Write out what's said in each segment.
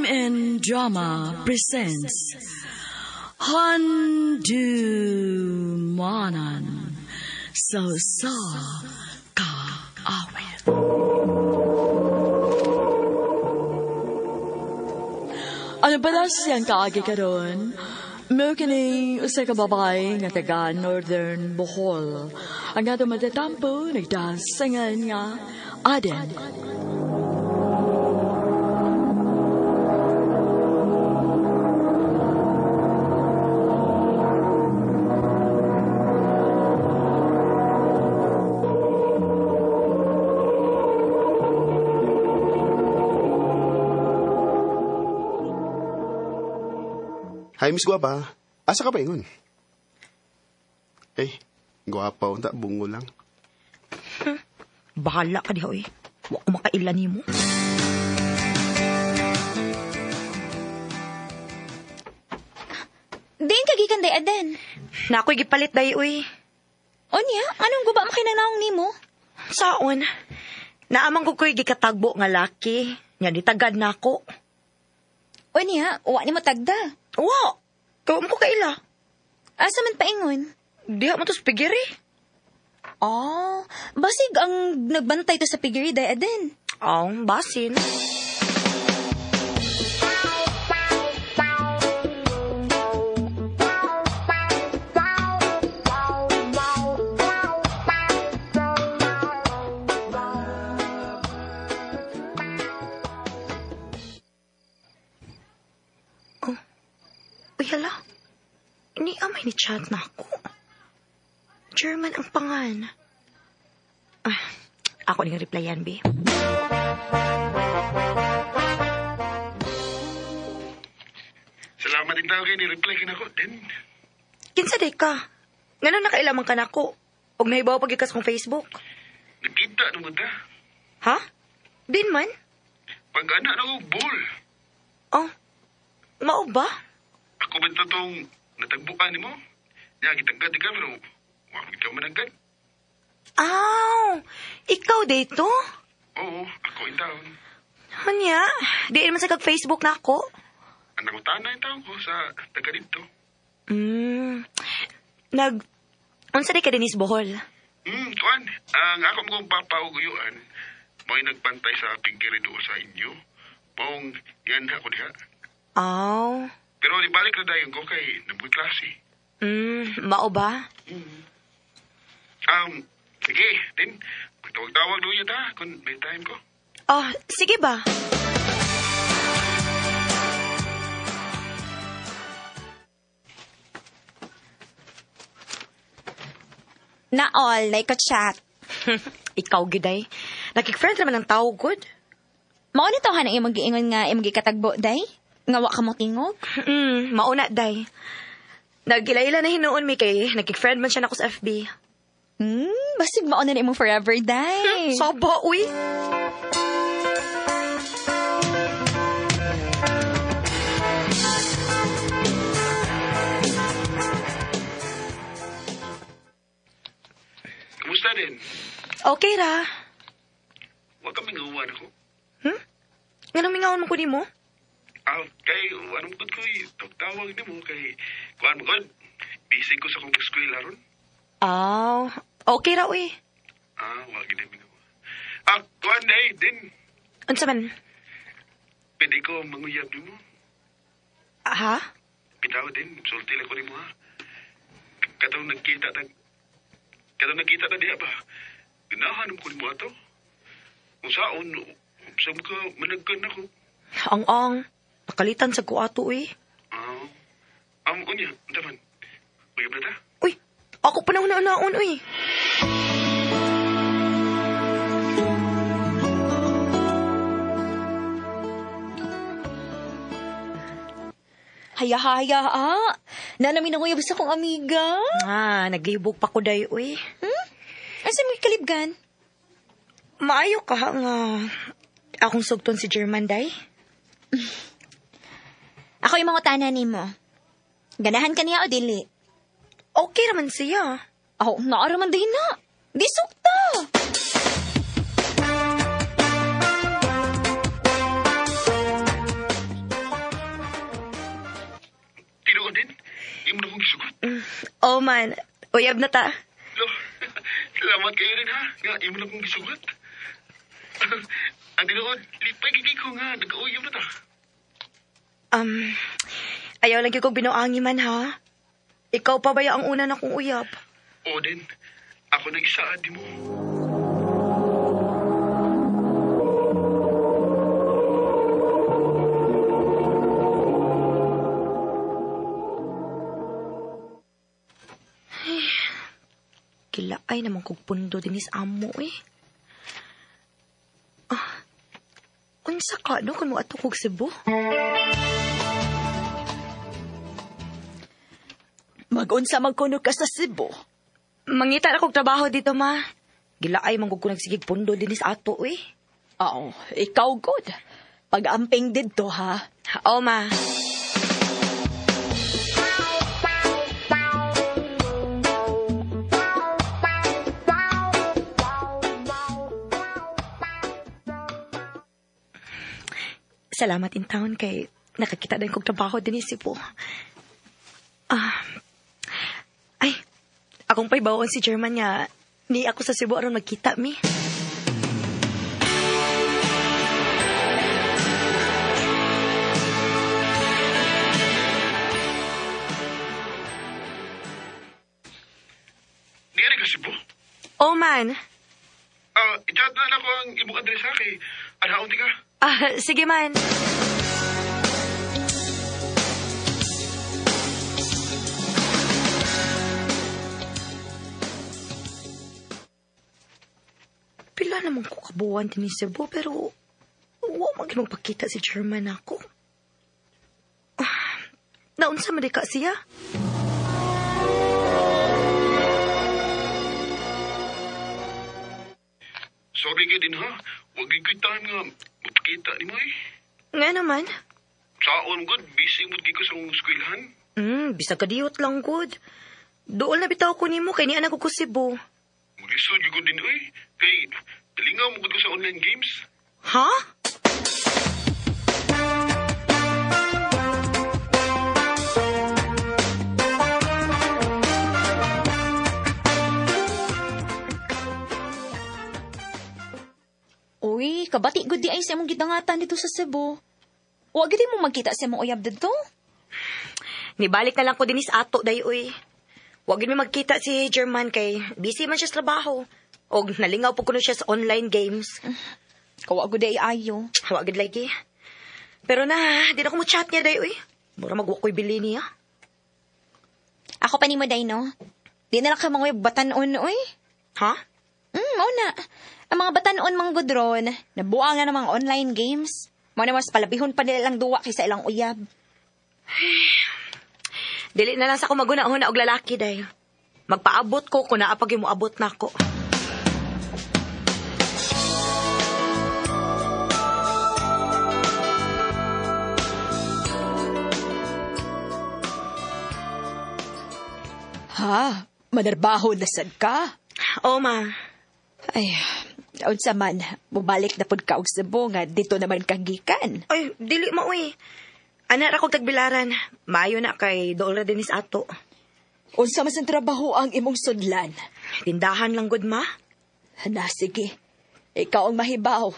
and Drama presents Handumanan So Ka Awit. Ano pala siyang kaagi karon? May kini usa ka babae nga taga Northern Bohol. Ang ato matatampo nagdasangan nga Aden. Hi, Miss Guapa. Asa ka pa ingon? Guapa, unta bungo lang. Bahala ka diha, oy. Wa ko makailan nimo. Din kagikan day Aden. Na ako'y gipalit day, oy. Onya, anong guba makinanaong nimo? Saon? Naamang ko ko'y gikatagbo nga laki. Nga ditagad na ako. Onya, wa nimo tagda. Wa! Kawam ko kaila. Asa man paingon? Diha mo to sa pigiri. Basig ang nagbantay to sa pigiri day Aden. Basin. Hala, iniamay ni chat na ako. German ang pangan. Ako ning replyan, be. Salamat din tawag ni reply ka na ko, din. Kinsa day ka? Ngano nakailamang ka na ako? Og nahibaw pagikas kong Facebook. Nagkita na mo ta. Ha? Din man? Pag-ana na ko, ball. Mao ba? Ako ba itong natagbuan ni mo? Nga, kitagad ka, pero wag ikaw managad. Ikaw dito? Oo, ako yung taon. Hanya, diin man sa kag-Facebook na ako. Anak ko tanay taon ko sa taga dito. Unsa di ka Denise Bohol? Kuan, ang ako mong papauguyuan, mo'y nagpantay sa pigiri doon sa inyo. Mong yan ako diha. Pero ibalik na dayon ko kay nabuhay klase. Mao ba? Sige, din. Magtawag-tawag doon yun kung may time ko. Sige ba? Naol, like a chat. Ikaw, giday. Nakik-friend naman ang tao, good? Mao ni tawhan ang imong giingon nga imong gikatagbo day? Nga wa ka mo tingog? Mauna, day. Nagila-ila na hinuon mi kay nagkik-friend man siya nako sa FB. Basig mauna na imong forever day. Saba, uy. Kumusta din? Okay ra. Huwag kami ngawan ako. Ganong mingawan mo ko ni mo? Kay, anong good ko tawag ni mo kay, kuhan mo God, busy ko sa kong eskwela ron. Okay ra, uy. Wag din mo. Kuhan din. Unsa man? Pwede ko manguyab ni mo. Ha? Bitaw din, sulti lang ko ni mo ha. Katong nagkita na diya ba? Ganahan ko ni mo ato. Kung saan, saan ka managkan ako. Ang nakalitan sa kuato, uy. Unya, daman. Uyab na ta? Uy, ako pa nauna-unaon, uy. Haya. Nanamin ang uyab sa kong amiga. Naglibog pa ko day, uy. Asa may kalibgan? Maayo ka nga akong sugton si German day. Ako yung mga tanan nimo. Ganahan ka niya o dili? Okay naman siya. Naaraman din na. Di sukta. Oh man, uyab na ta. Lo, salamat kayo rin ha. Nga, imo na kong gisugot. Ang tinuod, lipay gigi ko nga, nag-uyab na ta. Ayaw lagi kong binuangi man ha. Ikaw pa ba ang una na kong uyab? O din, ako nang isaad di mo. Kilaay naman kong pundo dinis amo eh. Unsa ka no kung mo ato kog Cebu? Mag-unsa magkuno ka sa Cebu. Mangita na kog trabaho dito ma. Gilaay man kog nagsigig pundo dinis ato eh. Oo, ikaw good. Pag-amping dito ha. Oo ma. Salamat in town kay nakakita din kong trabaho din si po. Ay, akong paibawon si German nga ni ako sa Cebu aron magkita mi. Niyari ka Cebu? Oh man. I-chat na ako ang imong adresa kay Adaon ti ka. Sige man. Pila naman ko kabuwan din ni Cebu pero huwag magpakita si German ako. Naunsa man di ka siya? Sorry kayo din ha. Huwag ikuitaan nga magpakita ni mo eh. Nga naman. Saon good, busy mo ko sa eskwelahan. Bisag kadiyot lang good. Doon na bitaw ko nimo kay ni anak ko Cebu. Mulisod ko din eh. Kay talingaw mo ko sa online games. Ha? Uy, kabati gud di ay sa imong gidangatan dito sa Cebu. Wa gid mo magkita sa imong uyab didto? Nibalik na lang ko dinis ato dayoy. Wag mi magkita si German kay busy man siya sa trabaho. Og nalingaw po kuno siya sa online games. Kawa gud ay ayo. Wag gid lagi. Pero na, di na ko mo chat niya dayoy. Mura magwa ko'y bili niya. Ako pa nimo day no. Di na lang ka mga batanon oy. Ha? Mao na. Ang mga batanon mang gudron, nabuang nga ng mga online games. Mao na mas palabihon pa nila lang duwa kaysa ilang uyab. Dili na lang sa ko maguna-una og lalaki day. Magpaabot ko kung naapag mo abot na ko. Ha? Manarbaho na sad ka? Oo, ma. Ay, unsa man, mubalik na pud ka og Cebu nga dito naman kang gikan. Ay, dili mo, uy. Anak ako tagbilaran. Maayo na kay dool ra dinis ato. Unsa man sang trabaho ang imong sudlan? Tindahan lang gud, ma. Na, sige. Ikaw ang mahibaw.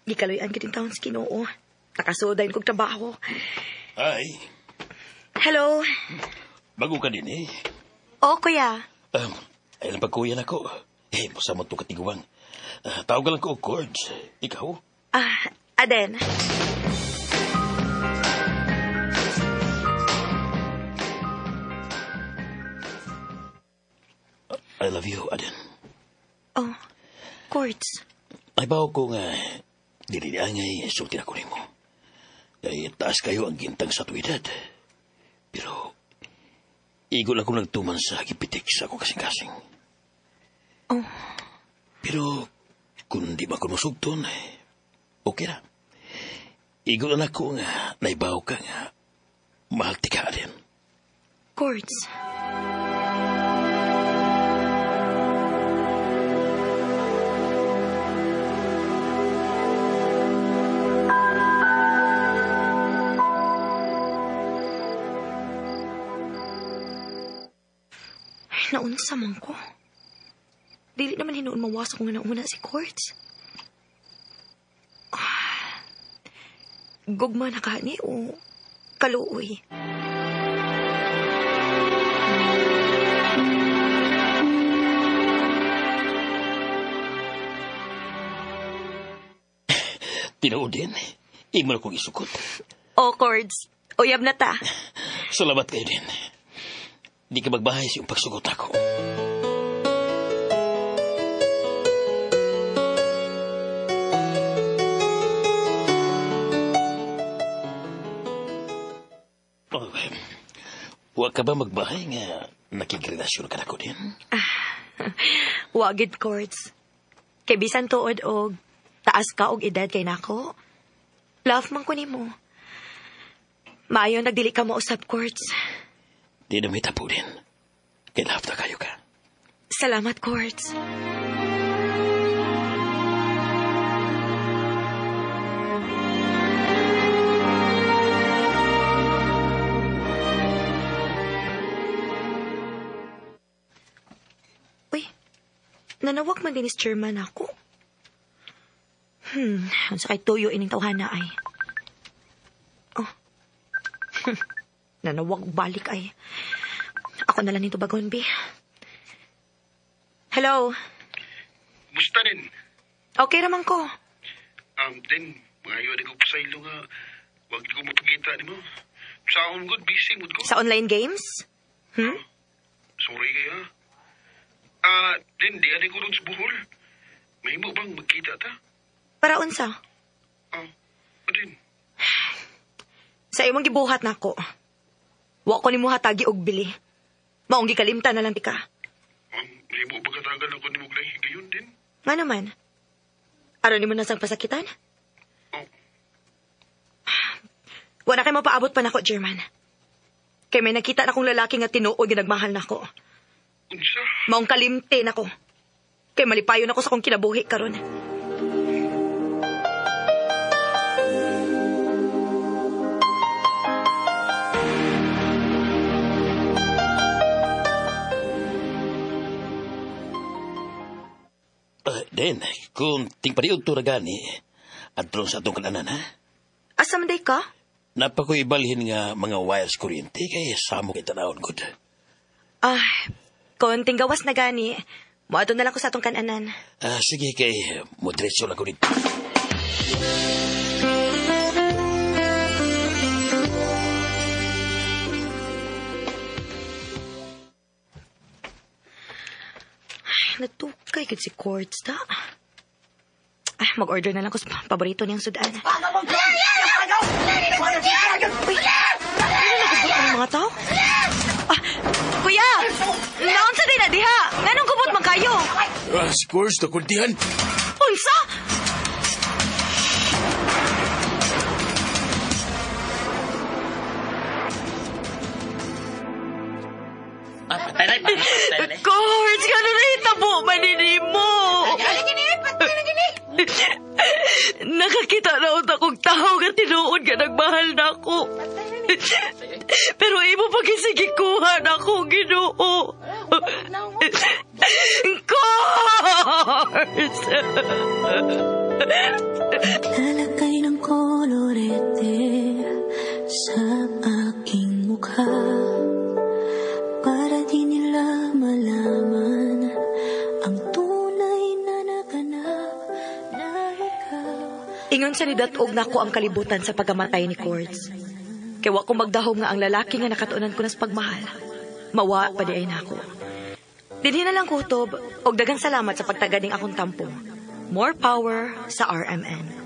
Gikaluyan kiting taon sa Ginoo. Nakasudayin kong trabaho. Ay, Hello? bago ka din eh. Oo, kuya. Ay lang pagkuyan ako. Basta mo ito katiguan. Tawag lang ko og Cords. Ikaw? Aden. I love you, Aden. Oh, Quartz. Ay bawo ko nga, dili-angay, sulti ako nimo. Kaya taas kayo ang gintang sa tuwidad. Pero, igol ako nagtuman sa gipitik sa akong kasing-kasing. Oh. Pero, kung di ba ko musugton, okay na. Igol na ako nga, naibaw ka nga, mahal ti ka rin. Quartz. Naunsa man ko. Dili naman hinuon mawas ako nga nauna si Quartz. Gugma na kani o kaluoy. Tinuod din. Imo na kong isukot. O, Quartz. Uyab na ta. Salamat kayo din. Di ka magbahay sa iyong pagsugot ako. Oh, huwag ka ba magbahay nga nakigrelasyon ka na ko din? Wagid, Quartz. Kay bisan tuod og taas ka og edad kay nako. Love man ko nimo. Maayo nagdili ka mo usab, Quartz. Di na may tapo din. Kaya love na kayo ka. Salamat, Quartz. Uy, nanawag man din is chairman ako. Ang sakay tuyo ining tawhana ay. Oh. Nanawag balik ay. Ako na lang nito bagon, B. Hello? Musta din? Okay raman ko. Din, mga iyo ko pa sa ilo nga, wag ko mapakita ni mo. Saon good, busy mood ko. Sa online games? Sorry kayo, Din, di aday ko ron sa buhol. May mo bang magkita ta? Para unsa? Din. Sa imong gibuhat nako. Wa ko nimo hatagi og bili. Maong gikalimtan na lang tika. May mo pagkatagal ako ni Muglay. Gayon din. Nga naman. Aron nimo nasang pasakitan? Oh. Wala kay mapaabot pa nako, German. Kay may nakita na kong lalaki nga tinuod nga nagmahal nako. Unsa? Maong kalimte nako. Kay malipayon ako sa kong kinabuhi karon. Den, kung tingpariog to ragani, adron sa atong kananan, ha? Asa man day ka? Napakoy ibalhin nga mga wires kuryente kay samo kay tanawon gud. Konting gawas na gani. Moadto na lang ko sa atong kananan. Sige kay modretso lang ko dito. Natukay gud si Quartz ta. Mag-order na lang ko sa paborito niyang sudan. Uy, ano nagubot ang mga tao? Kuya! Naon sa din na diha? Nganong gubot man kayo? Si Quartz, nakuntihan. Unsa? Quartz, gano'n na hitabo manini mo. Nakakita na unta kong tao nga tinuod nga nagmahal na ako. Pero imo pagisigikuha na ako, Ginoo. Quartz! Lalagay ng kolorete sa aking mukha para di nila malaman ang tunay na naganap na ikaw. Ingon sa nidatog na ko ang kalibutan sa pagamatay ni Quartz. Kaya wa ko magdahom nga ang lalaki nga nakatunan ko na sa pagmahal. Mawa pa di ay na ako. Dinhi na lang kutob og daghang salamat sa pagtaganing akong tampo. More power sa RMN.